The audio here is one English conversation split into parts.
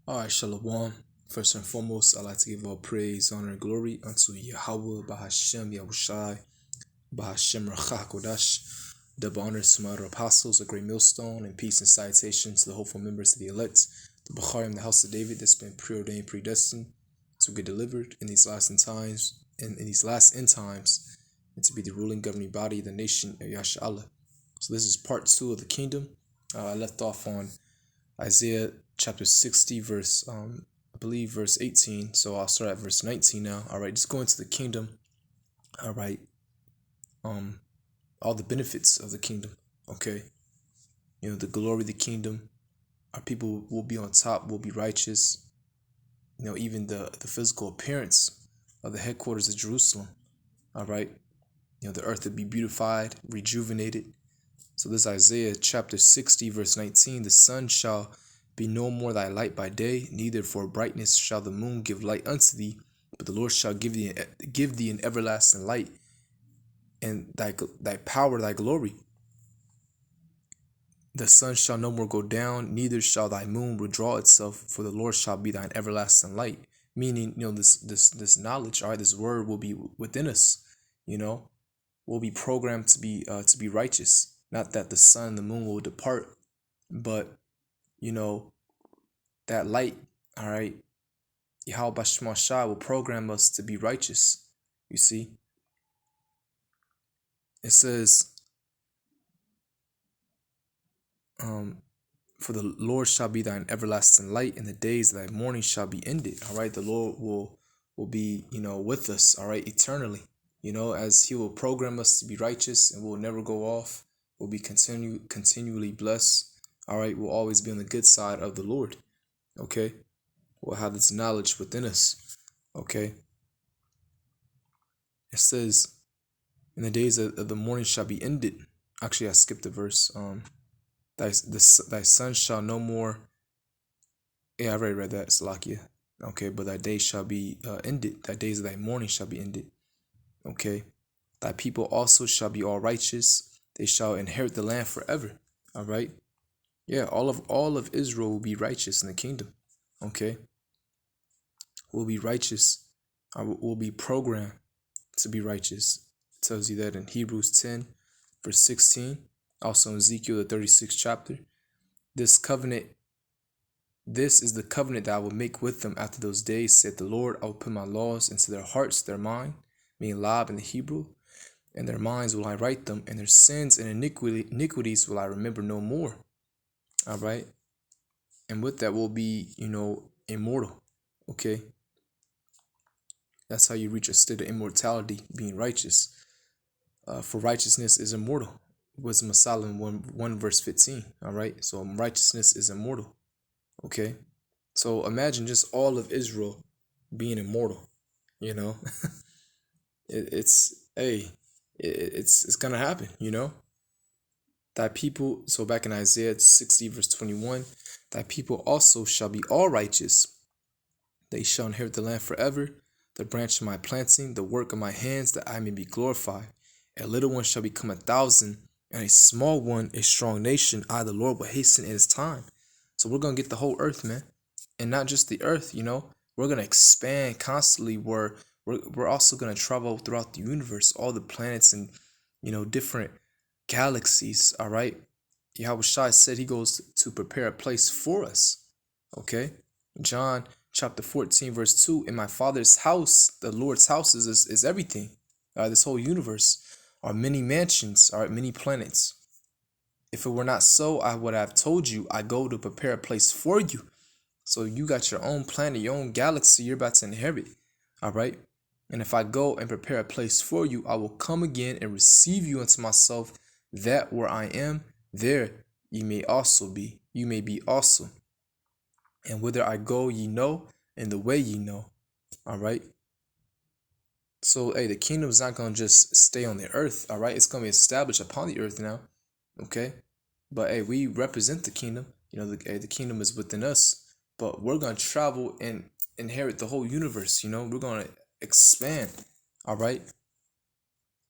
All right, Shalom. First and foremost, I'd like to give all praise, honor, and glory unto Yahweh, Bahashem, Yahushai, Bahashem, Rachakodash. Double honors to my other apostles, a great millstone, and peace and citation to the hopeful members of the elect, the Bacharim, the house of David, that's been preordained, predestined to get delivered in these last end times, in these last end times, and to be the ruling governing body of the nation of Yasha. So this is part 2 of the kingdom. I left off on Isaiah chapter 60, verse I believe verse 18. So I'll start at verse 19 now. All right, just go into the kingdom. All right. All the benefits of the kingdom. Okay. You know, the glory of the kingdom. Our people will be on top, will be righteous. You know, even the physical appearance of the headquarters of Jerusalem. All right. You know, the earth will be beautified, rejuvenated. So this Isaiah chapter 60, verse 19, the sun shall be no more thy light by day, neither for brightness shall the moon give light unto thee, but the Lord shall give thee an everlasting light, and thy power, thy glory. The sun shall no more go down, neither shall thy moon withdraw itself, for the Lord shall be thine everlasting light. Meaning, you know, this knowledge, all right, this word will be within us, you know, will be programmed to be righteous. Not that the sun and the moon will depart, but, you know, that light, all right, Yahweh Bashma Shah will program us to be righteous. You see? It says, for the Lord shall be thine everlasting light, and the days of thy mourning shall be ended. All right, the Lord will be, you know, with us, all right, eternally. You know, as he will program us to be righteous and we'll never go off. We'll be continually blessed. All right, we'll always be on the good side of the Lord. Okay, we'll have this knowledge within us. Okay, it says, in the days of the morning shall be ended. Actually, I skipped the verse. Thy sun shall no more. Yeah, I already read that, Salakia. Okay, but thy days shall be ended. Thy days of thy mourning shall be ended. Okay, thy people also shall be all righteous. They shall inherit the land forever. All right. Yeah, all of Israel will be righteous in the kingdom. Okay, will be righteous. Will be programmed to be righteous. It tells you that in Hebrews 10, verse 16. Also in Ezekiel, the 36th chapter. This is the covenant that I will make with them after those days, said the Lord. I will put my laws into their hearts, their mind, meaning Lab in the Hebrew, and their minds will I write them, and their sins and iniquities will I remember no more. All right. And with that will be, you know, immortal. Okay. That's how you reach a state of immortality, being righteous. For righteousness is immortal. Wisdom of Solomon 1 verse 15. All right. So righteousness is immortal. Okay. So imagine just all of Israel being immortal. You know, it's gonna happen. You know, thy people. So back in Isaiah 60 verse 21, thy people also shall be all righteous. They shall inherit the land forever. The branch of my planting, the work of my hands, that I may be glorified. A little one shall become 1,000, and a small one a strong nation. I, the Lord, will hasten in his time. So we're going to get the whole earth, man. And not just the earth, you know. We're going to expand constantly. We're also going to travel throughout the universe, all the planets and, you know, different galaxies, all right? Yahweh Shai said he goes to prepare a place for us, okay? John chapter 14, verse 2, in my Father's house, the Lord's house is everything. This whole universe are many mansions, are many planets. If it were not so, I would have told you, I go to prepare a place for you. So you got your own planet, your own galaxy you're about to inherit. All right. And if I go and prepare a place for you, I will come again and receive you unto myself, that where I am, there ye may also be. You may be also. And whither I go, ye know, and the way ye know. All right. So, hey, the kingdom is not going to just stay on the earth. All right. It's going to be established upon the earth now. Okay. But, hey, we represent the kingdom. You know, the kingdom is within us. But we're going to travel and inherit the whole universe. You know, we're going to expand. All right.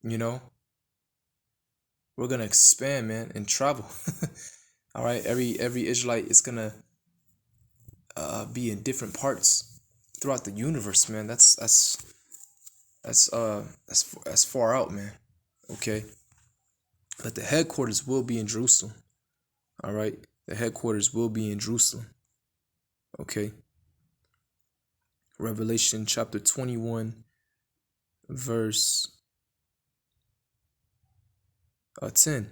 You know, we're going to expand, man, and travel. All right. Every Israelite is going to be in different parts throughout the universe, man. That's far out, man. Okay, but the headquarters will be in Jerusalem. All right, the headquarters will be in Jerusalem. Okay. Revelation chapter 21, verse 10.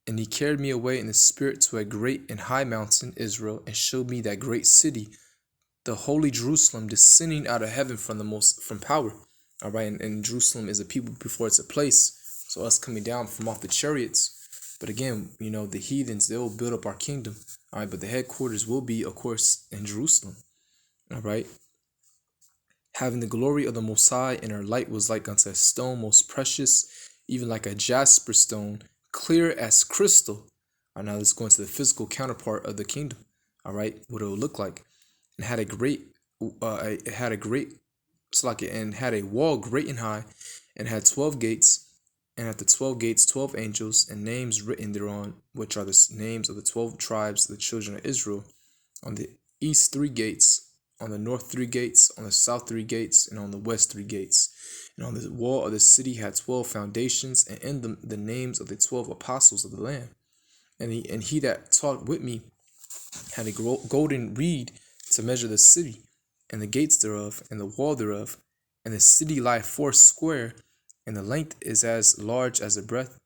And he carried me away in the spirit to a great and high mountain, Israel, and showed me that great city, the holy Jerusalem, descending out of heaven from power. All right, and Jerusalem is a people before it's a place. So us coming down from off the chariots. But again, the heathens, they'll build up our kingdom. All right, but the headquarters will be, of course, in Jerusalem. All right. Having the glory of the Most High, and her light was like unto a stone most precious, even like a jasper stone, clear as crystal. All right, now let's go into the physical counterpart of the kingdom. All right, what it will look like. And had a wall great and high, and had 12 gates, and at the 12 gates 12 angels, and names written thereon, which are the names of the 12 tribes of the children of Israel. On the east 3 gates, on the north 3 gates, on the south 3 gates, and on the west 3 gates. And on the wall of the city had 12 foundations, and in them the names of the 12 apostles of the Lamb. And he that talked with me had a golden reed to measure the city, and the gates thereof, and the wall thereof. And the city lieth 4 square, and the length is as large as the breadth.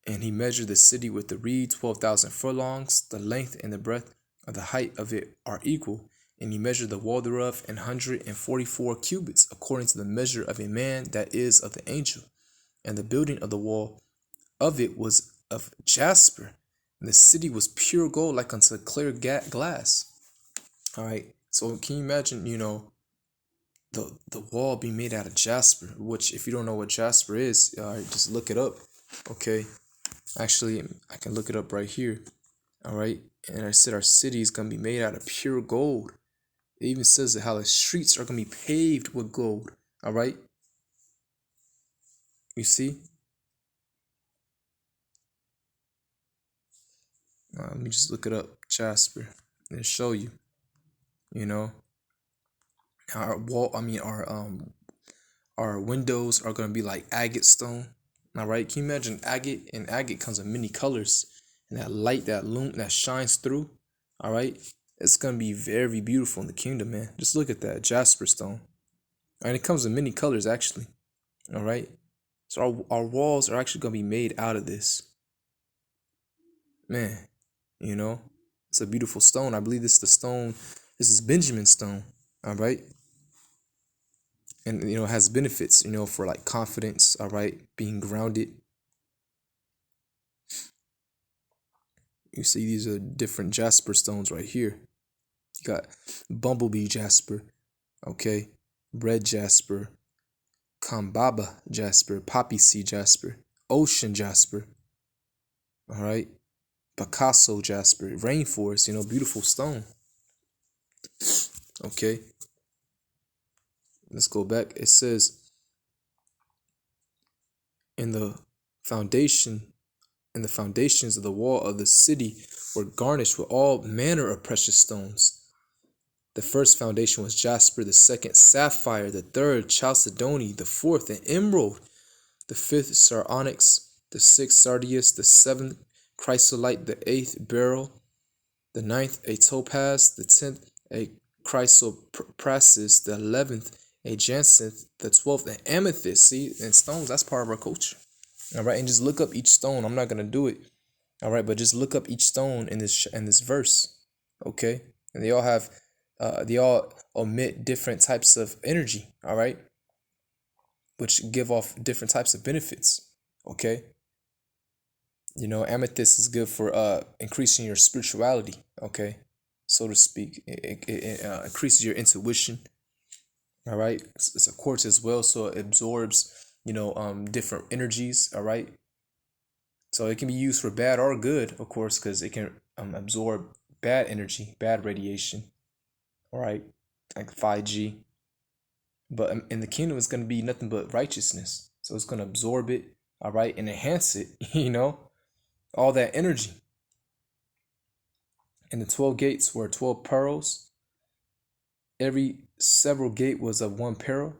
And he measured the city with the reed 12,000 furlongs. The length and the breadth of the height of it are equal. And he measured the wall thereof 144 cubits, according to the measure of a man that is of the angel. And the building of the wall of it was of jasper, and the city was pure gold, like unto clear glass. All right, so can you imagine, the wall being made out of jasper? Which, if you don't know what jasper is, all right, just look it up. Okay, actually, I can look it up right here. All right, and I said our city is gonna be made out of pure gold. It even says that how the streets are going to be paved with gold. All right. You see? Let me just look it up. Jasper. And show you. Our wall, our windows are going to be like agate stone. All right. Can you imagine agate? And agate comes in many colors. And that light, that shines through. All right. It's going to be very beautiful in the kingdom, man. Just look at that jasper stone. And it comes in many colors, actually. All right. So our walls are actually going to be made out of this. Man, it's a beautiful stone. I believe this is Benjamin stone. All right. And, it has benefits, for like confidence. All right. Being grounded. You see, these are different jasper stones right here. You got bumblebee jasper, okay, red jasper, kambaba jasper, poppy seed jasper, ocean jasper, all right, Picasso jasper, rainforest, beautiful stone. Okay, let's go back. It says, in the foundations of the wall of the city were garnished with all manner of precious stones. The first foundation was jasper, the second sapphire, the third chalcedony, the fourth an emerald, the fifth sardonyx, the sixth sardius, the seventh chrysolite, the eighth beryl, the ninth a topaz, the 10th a chrysoprasus, the 11th a jacinth, the 12th an amethyst. See, and stones, that's part of our culture. All right, and just look up each stone. I'm not gonna do it. All right, but just look up each stone in this verse. Okay, and they all emit different types of energy. All right, which give off different types of benefits. Okay. Amethyst is good for increasing your spirituality, okay, so to speak. It increases your intuition. All right, it's a quartz as well, so it absorbs different energies. All right, so it can be used for bad or good, of course, because it can absorb bad energy, bad radiation. All right, like 5G. But in the kingdom, it's going to be nothing but righteousness, so it's going to absorb it, all right, and enhance it. All that energy. And the 12 gates were 12 pearls. Every several gate was of one pearl,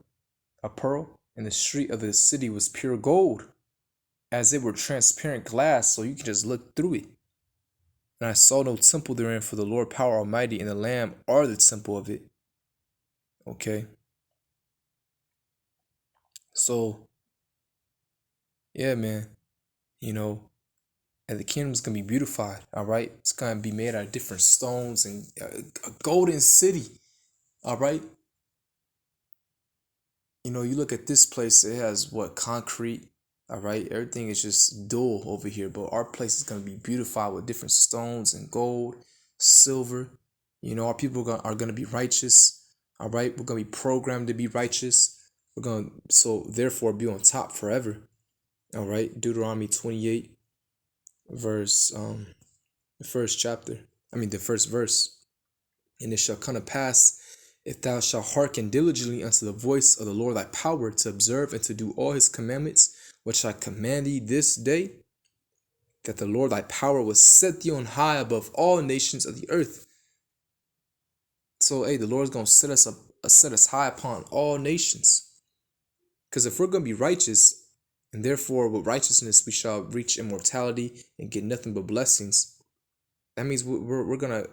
and the street of the city was pure gold, as it were transparent glass, so you could just look through it. And I saw no temple therein, for the Lord power almighty and the Lamb are the temple of it. Okay. So, yeah, man, and the kingdom's gonna be beautified, all right? It's gonna be made out of different stones and a golden city, all right? You look at this place, it has what, concrete, all right? Everything is just dull over here, but our place is gonna be beautified with different stones and gold, silver. Our people are gonna be righteous, all right? We're gonna be programmed to be righteous. We're gonna therefore be on top forever, all right? Deuteronomy 28, verse the first verse. And it shall come to pass, if thou shalt hearken diligently unto the voice of the Lord thy power, to observe and to do all his commandments, which I command thee this day, that the Lord thy power will set thee on high above all nations of the earth. So, hey, the Lord's going to set us high upon all nations. Because if we're going to be righteous, and therefore with righteousness we shall reach immortality and get nothing but blessings, that means we're going to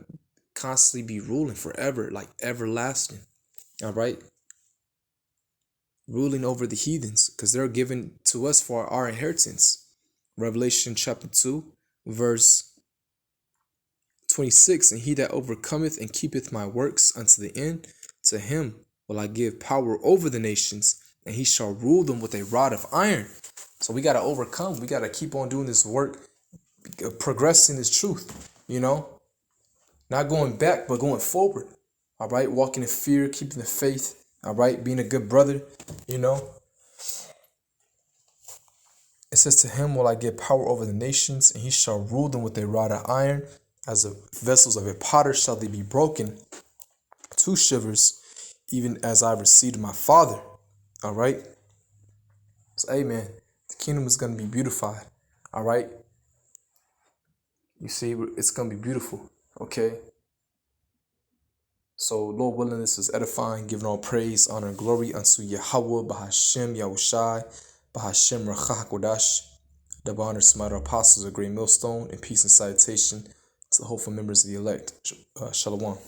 constantly be ruling forever, like everlasting. All right? Ruling over the heathens, because they're given to us for our inheritance. Revelation chapter 2, verse 26. And he that overcometh and keepeth my works unto the end, to him will I give power over the nations, and he shall rule them with a rod of iron. So we got to overcome. We got to keep on doing this work, progressing this truth, not going back, but going forward. All right. Walking in fear, keeping the faith. All right. Being a good brother, It says, to him will I give power over the nations, and he shall rule them with a rod of iron. As the vessels of a potter shall they be broken to shivers, even as I received my Father. All right. So, amen. The kingdom is going to be beautified. All right. You see, it's going to be beautiful. Okay. So, Lord willing, this is edifying, giving all praise, honor, and glory unto Yahweh, Bahashem, Yahushai, Bahashem, Rachah HaKodash. Double honor to my apostles, a great millstone, and peace and salutation to the hopeful members of the elect. Shalom.